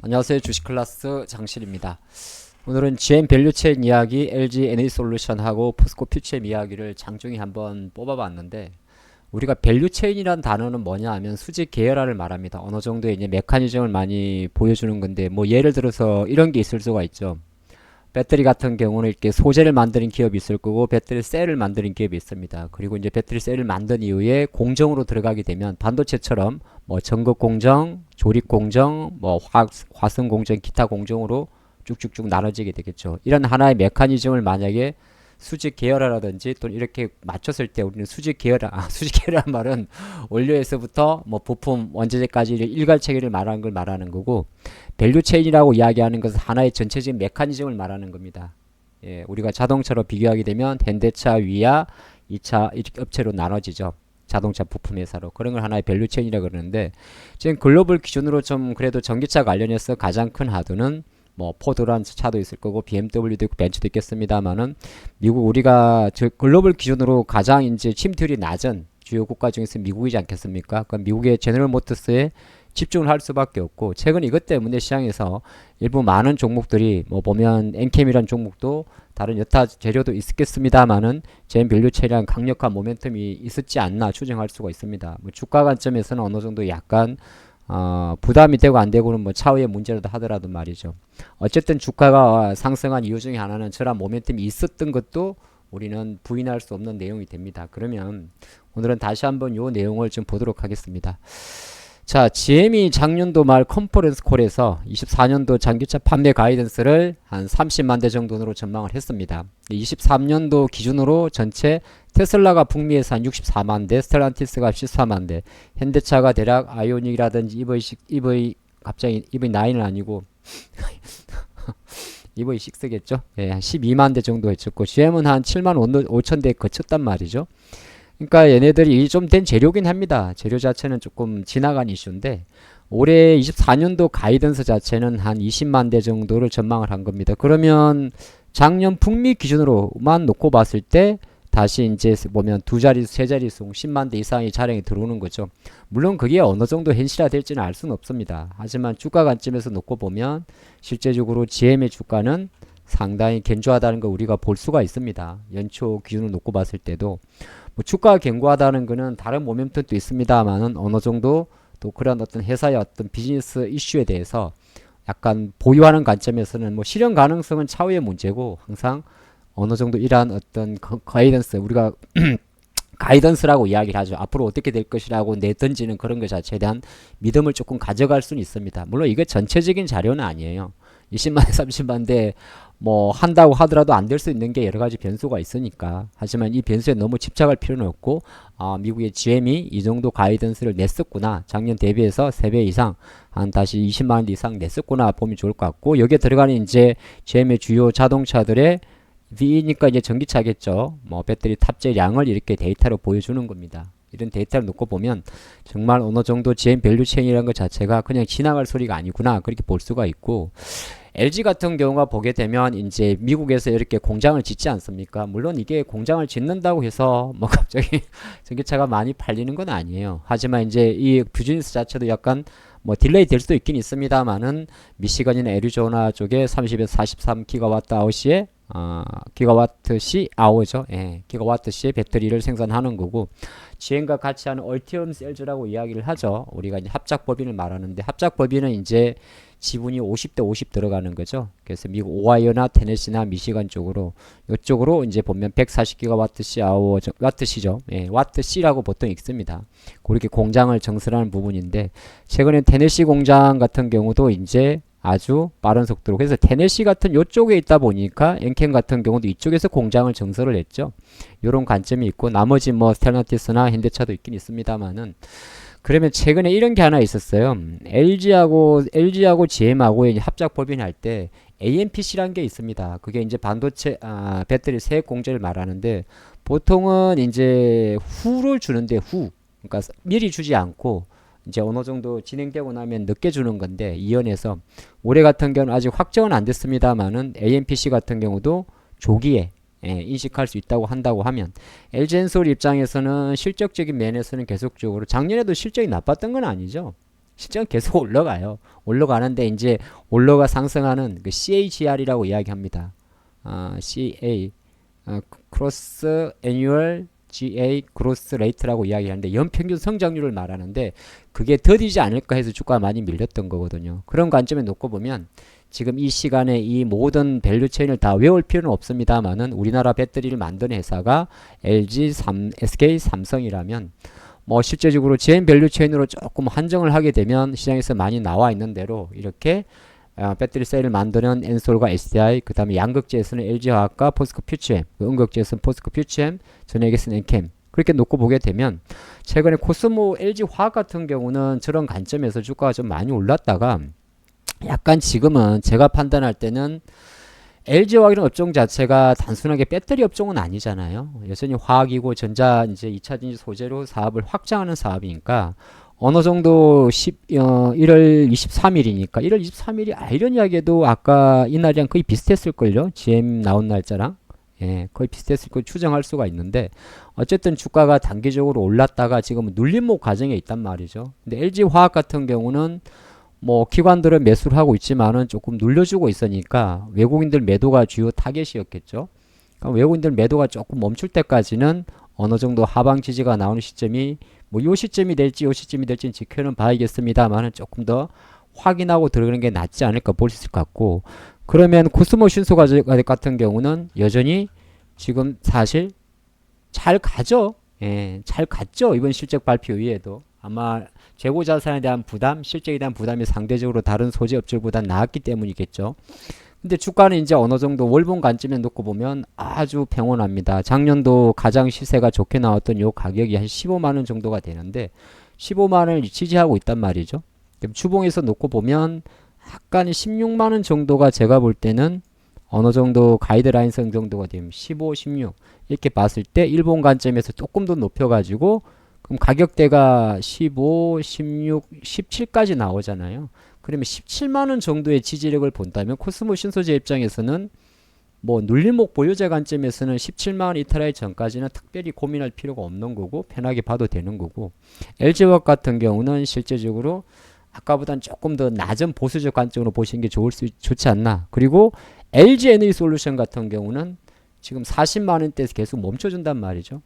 안녕하세요. 주식클래스 장실입니다. 오늘은 GM 밸류체인 이야기, LG 에너지솔루션하고 포스코 퓨처엠 이야기를 장중에 한번 뽑아봤는데, 우리가 밸류체인이란 단어는 뭐냐 하면 수직 계열화를 말합니다. 어느 정도의 이제 메커니즘을 많이 보여주는 건데, 뭐 예를 들어서 이런 게 있을 수가 있죠. 배터리 같은 경우는 이렇게 소재를 만드는 기업이 있을 거고, 배터리 셀을 만드는 기업이 있습니다. 그리고 이제 배터리 셀을 만든 이후에 공정으로 들어가게 되면 반도체처럼 뭐 전극 공정, 조립 공정, 뭐 화성 공정, 기타 공정으로 쭉쭉쭉 나눠지게 되겠죠. 이런 하나의 메커니즘을 만약에 수직 계열화라든지 또 이렇게 맞췄을 때 우리는 수직 계열화, 수직 계열화 말은 원료에서부터 뭐 부품, 원재재까지 일괄체계를 말하는 걸 말하는 거고, 밸류체인이라고 이야기하는 것은 하나의 전체적인 메커니즘을 말하는 겁니다. 예, 우리가 자동차로 비교하게 되면 현대차, 위아, 2차 이렇게 업체로 나눠지죠. 자동차 부품 회사로. 그런 걸 하나의 밸류체인이라고 그러는데, 지금 글로벌 기준으로 좀 그래도 전기차 관련해서 가장 큰 하도는 뭐 포드라는 차도 있을 거고 BMW도 있고 벤츠도 있겠습니다만은, 미국 우리가 저 글로벌 기준으로 가장 이제 침투율이 낮은 주요 국가 중에서 미국이지 않겠습니까? 그럼 미국의 제너럴 모터스에 집중을 할 수밖에 없고, 최근 이것 때문에 시장에서 일부 많은 종목들이 뭐 보면 엔캠이라는 종목도 다른 여타 재료도 있겠습니다만은 제인 밸류체이랑 강력한 모멘텀이 있었지 않나 추정할 수가 있습니다. 뭐 주가 관점에서는 어느 정도 약간 부담이 되고 안 되고는 뭐 차후의 문제라도 하더라도 말이죠. 어쨌든 주가가 상승한 이유 중에 하나는 저런 모멘텀이 있었던 것도 우리는 부인할 수 없는 내용이 됩니다. 그러면 오늘은 다시 한번 이 내용을 좀 보도록 하겠습니다. 자, GM이 작년도 말 컨퍼런스 콜에서 24년도 전기차 판매 가이던스를 한 30만 대 정도로 전망을 했습니다. 23년도 기준으로 전체 테슬라가 북미에서 한 64만 대, 스텔란티스가 14만 대, 현대차가 대략 아이오닉이라든지 갑자기 EV9은 아니고 EV6겠죠? 예, 한 12만 대 정도 했었고, GM은 한 7만 5천 대 거쳤단 말이죠. 그러니까 얘네들이 좀 된 재료긴 합니다. 재료 자체는 조금 지나간 이슈인데, 올해 24년도 가이던스 자체는 한 20만 대 정도를 전망을 한 겁니다. 그러면 작년 북미 기준으로만 놓고 봤을 때 다시 이제 보면 두 자릿수, 세 자릿수, 10만 대 이상의 차량이 들어오는 거죠. 물론 그게 어느 정도 현실화될지는 알 수는 없습니다. 하지만 주가 관점에서 놓고 보면 실제적으로 GM의 주가는 상당히 견조하다는 걸 우리가 볼 수가 있습니다. 연초 기준을 놓고 봤을 때도 뭐 주가가 견고하다는 것은 다른 모멘텀도 있습니다만은 어느 정도 또 그런 어떤 회사의 어떤 비즈니스 이슈에 대해서 약간 보유하는 관점에서는 뭐 실현 가능성은 차후의 문제고, 항상 어느 정도 이러한 어떤 가이던스, 우리가 가이던스라고 이야기를 하죠. 앞으로 어떻게 될 것이라고 내던지는 그런 것 자체에 대한 믿음을 조금 가져갈 수는 있습니다. 물론 이게 전체적인 자료는 아니에요. 20만 대, 30만 대 뭐 한다고 하더라도 안 될 수 있는 게 여러 가지 변수가 있으니까. 하지만 이 변수에 너무 집착할 필요는 없고, 미국의 GM이 이 정도 가이던스를 냈었구나, 작년 대비해서 3배 이상, 한 다시 20만 대 이상 냈었구나 보면 좋을 것 같고, 여기에 들어가는 이제 GM의 주요 자동차들의 V니까 이제 전기차겠죠. 뭐 배터리 탑재량을 이렇게 데이터로 보여주는 겁니다. 이런 데이터를 놓고 보면 정말 어느 정도 GM 밸류체인이라는 것 자체가 그냥 지나갈 소리가 아니구나, 그렇게 볼 수가 있고, LG 같은 경우가 보게 되면 이제 미국에서 이렇게 공장을 짓지 않습니까? 물론 이게 공장을 짓는다고 해서 뭐 갑자기 전기차가 많이 팔리는 건 아니에요. 하지만 이제 이 비즈니스 자체도 약간 뭐 딜레이 될 수도 있긴 있습니다만은, 미시건이나 애리조나 쪽에 30에서 43 기가와트 아워시에 기가와트 시 아워죠. 예, 기가와트 시의 배터리를 생산하는 거고, GM과 같이 하는 얼티엄 셀즈라고 이야기를 하죠. 우리가 이제 합작 법인을 말하는데, 합작 법인은 이제 지분이 50대 50 들어가는 거죠. 그래서 미국 오하이오나 테네시나 미시간 쪽으로, 이쪽으로 이제 보면 140기가와트 시 아워, 와트 시죠. 예, 와트 시라고 보통 읽습니다. 그렇게 공장을 정설하는 부분인데, 최근에 테네시 공장 같은 경우도 이제 아주 빠른 속도로, 그래서 테네시 같은 요쪽에 있다 보니까 엔캠 같은 경우도 이쪽에서 공장을 정설을 했죠. 요런 관점이 있고, 나머지 뭐 스텔란티스나 현대차도 있긴 있습니다만은, 그러면 최근에 이런 게 하나 있었어요. LG하고 GM하고 합작 법인할 때 AMPC라는 게 있습니다. 그게 이제 반도체, 배터리 세액 공제를 말하는데, 보통은 이제 후를 주는데, 그러니까 미리 주지 않고 이제 어느 정도 진행되고 나면 늦게 주는 건데, 이연에서 올해 같은 경우는 아직 확정은 안 됐습니다만은 AMPC 같은 경우도 조기에 인식할 수 있다고 한다고 하면 LG엔솔 입장에서는 실적적인 면에서는 계속적으로 작년에도 실적이 나빴던 건 아니죠. 실적은 계속 올라가요. 올라가는데 이제 올라가 상승하는 그 CAGR이라고 이야기합니다. CA 크로스 애뉴얼 GA 그로스 레이트라고 이야기하는데 연평균 성장률을 말하는데 그게 더디지 않을까 해서 주가가 많이 밀렸던 거거든요. 그런 관점에 놓고 보면 지금 이 시간에 이 모든 밸류 체인을 다 외울 필요는 없습니다만은 우리나라 배터리를 만드는 회사가 LG, SK, 삼성이라면 뭐 실제적으로 GM 밸류 체인으로 조금 한정을 하게 되면 시장에서 많이 나와 있는 대로 이렇게 배터리 셀을 만드는 엔솔과 SDI, 그 다음에 양극재에서는 LG화학과 포스코 퓨처엠, 음극재에서는 포스코 퓨처엠, 전해에서는 엔캠, 그렇게 놓고 보게 되면 최근에 코스모 LG화학 같은 경우는 저런 관점에서 주가가 좀 많이 올랐다가 약간 지금은 제가 판단할 때는 LG화학이라는 업종 자체가 단순하게 배터리 업종은 아니잖아요. 여전히 화학이고 전자 이제 2차전지 소재로 사업을 확장하는 사업이니까 어느 정도 1월 23일이니까 1월 23일이 아이러니하게도 아까 이날이랑 거의 비슷했을걸요. GM 나온 날짜랑. 거의 비슷했을 걸 추정할 수가 있는데 어쨌든 주가가 단기적으로 올랐다가 지금은 눌림목 과정에 있단 말이죠. 근데 LG화학 같은 경우는 뭐 기관들은 매수를 하고 있지만은 조금 눌려주고 있으니까 외국인들 매도가 주요 타겟이었겠죠. 그러니까 외국인들 매도가 조금 멈출 때까지는 어느 정도 하방 지지가 나오는 시점이 뭐 요 시점이 될지 요 시점이 될지는 지켜는 봐야겠습니다만은 조금 더 확인하고 들어가는 게 낫지 않을까 볼 수 있을 것 같고, 그러면 코스모 신소 같은 경우는 여전히 지금 사실 잘 가죠. 잘 갔죠. 이번 실적 발표 이후에도 아마 재고 자산에 대한 부담, 실적에 대한 부담이 상대적으로 다른 소재 업체보다 나았기 때문이겠죠. 근데 주가는 이제 어느 정도 월봉 관점에 놓고 보면 아주 평온합니다. 작년도 가장 시세가 좋게 나왔던 요 가격이 한 15만원 정도가 되는데 15만원을 지지하고 있단 말이죠. 주봉에서 놓고 보면 약간 16만원 정도가 제가 볼 때는 어느 정도 가이드라인성 정도가 되면 15, 16 이렇게 봤을 때 일본 관점에서 조금 더 높여가지고 그럼 가격대가 15, 16, 17까지 나오잖아요. 그러면 17만원 정도의 지지력을 본다면 코스모 신소재 입장에서는 뭐 눌림목 보유자 관점에서는 17만원 이탈하기 전까지는 특별히 고민할 필요가 없는 거고 편하게 봐도 되는 거고, LG화학 같은 경우는 실제적으로 아까보다는 조금 더 낮은 보수적 관점으로 보시는 게 좋지 않나. 그리고 LG에너지솔루션 같은 경우는 지금 40만원대에서 계속 멈춰준단 말이죠.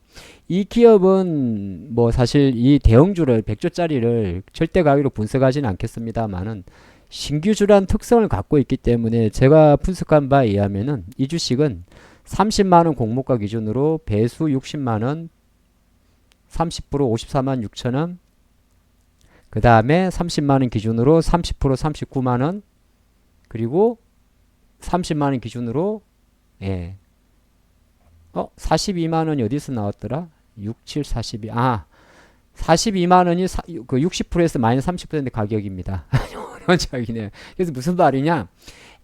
이 기업은 뭐 사실 이 대형주를 100조짜리를 절대 가격으로 분석하지는 않겠습니다만은 신규주란 특성을 갖고 있기 때문에 제가 분석한 바에 의하면은 이 주식은 30만원 공모가 기준으로 배수 60만원, 30% 54만 6천원, 그 다음에 30만원 기준으로 30% 39만원, 그리고 30만원 기준으로 42만원이 어디서 나왔더라? 67, 42. 42만원이 그 60%에서 마이너스 30% 가격입니다. 저기네. 그래서 무슨 말이냐?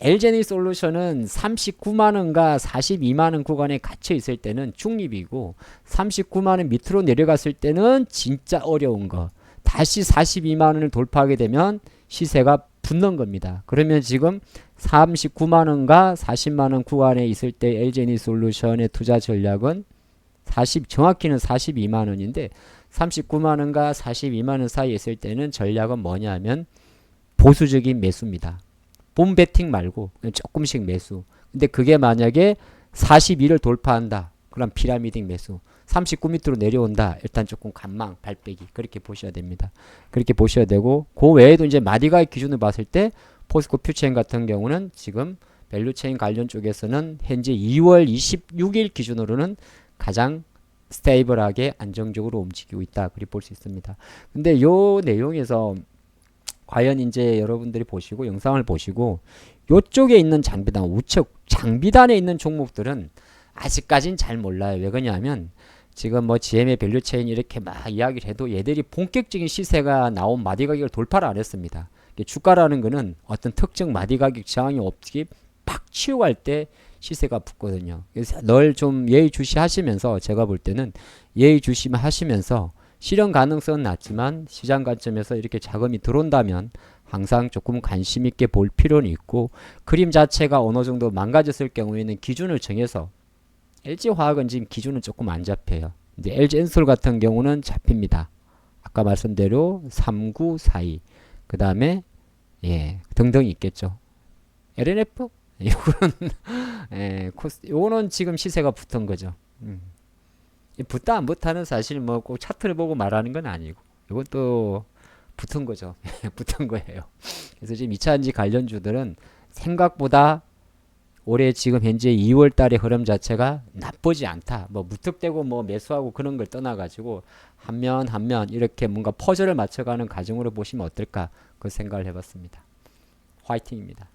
LG에너지솔루션은 39만원과 42만원 구간에 갇혀 있을 때는 중립이고 39만원 밑으로 내려갔을 때는 진짜 어려운 거. 다시 42만원을 돌파하게 되면 시세가 붙는 겁니다. 그러면 지금 39만원과 40만원 구간에 있을 때 LG에너지솔루션의 투자 전략은 정확히는 42만원인데 39만원과 42만원 사이에 있을 때는 전략은 뭐냐면 보수적인 매수입니다. 본 베팅 말고 조금씩 매수. 근데 그게 만약에 42를 돌파한다. 그럼 피라미딩 매수. 39 밑으로 내려온다. 일단 조금 관망, 발빼기. 그렇게 보셔야 됩니다. 그렇게 보셔야 되고, 그 외에도 이제 마디가의 기준을 봤을 때 포스코 퓨처엠 같은 경우는 지금 밸류체인 관련 쪽에서는 현재 2월 26일 기준으로는 가장 스테이블하게 안정적으로 움직이고 있다. 그렇게 볼 수 있습니다. 근데 요 내용에서 과연 이제 여러분들이 보시고 영상을 보시고 요쪽에 있는 장비단, 우측 장비단에 있는 종목들은 아직까진 잘 몰라요. 왜 그러냐면 지금 뭐 GM의 밸류체인 이렇게 막 이야기를 해도 얘들이 본격적인 시세가 나온 마디 가격을 돌파를 안 했습니다. 주가라는 거는 어떤 특정 마디 가격 저항이 없이 팍 치고 갈 때 시세가 붙거든요. 그래서 늘 좀 예의주시하시면서 제가 볼 때는 예의주시하시면서 실현 가능성은 낮지만 시장 관점에서 이렇게 자금이 들어온다면 항상 조금 관심 있게 볼 필요는 있고, 그림 자체가 어느 정도 망가졌을 경우에는 기준을 정해서 LG화학은 지금 기준은 조금 안 잡혀요. 이제 LG엔솔 같은 경우는 잡힙니다. 아까 말씀대로 3942. 그 다음에 예 등등 있겠죠. LNF 이거는 예, 요거는 지금 시세가 붙은 거죠. 붙다 안 붙다는 사실 뭐 꼭 차트를 보고 말하는 건 아니고 이건 또 붙은 거죠. 붙은 거예요. 그래서 지금 2차전지 관련주들은 생각보다 올해 지금 현재 2월 달의 흐름 자체가 나쁘지 않다. 뭐 무턱대고 뭐 매수하고 그런 걸 떠나가지고 한 면 한 면 이렇게 뭔가 퍼즐을 맞춰가는 과정으로 보시면 어떨까 그 생각을 해봤습니다. 화이팅입니다.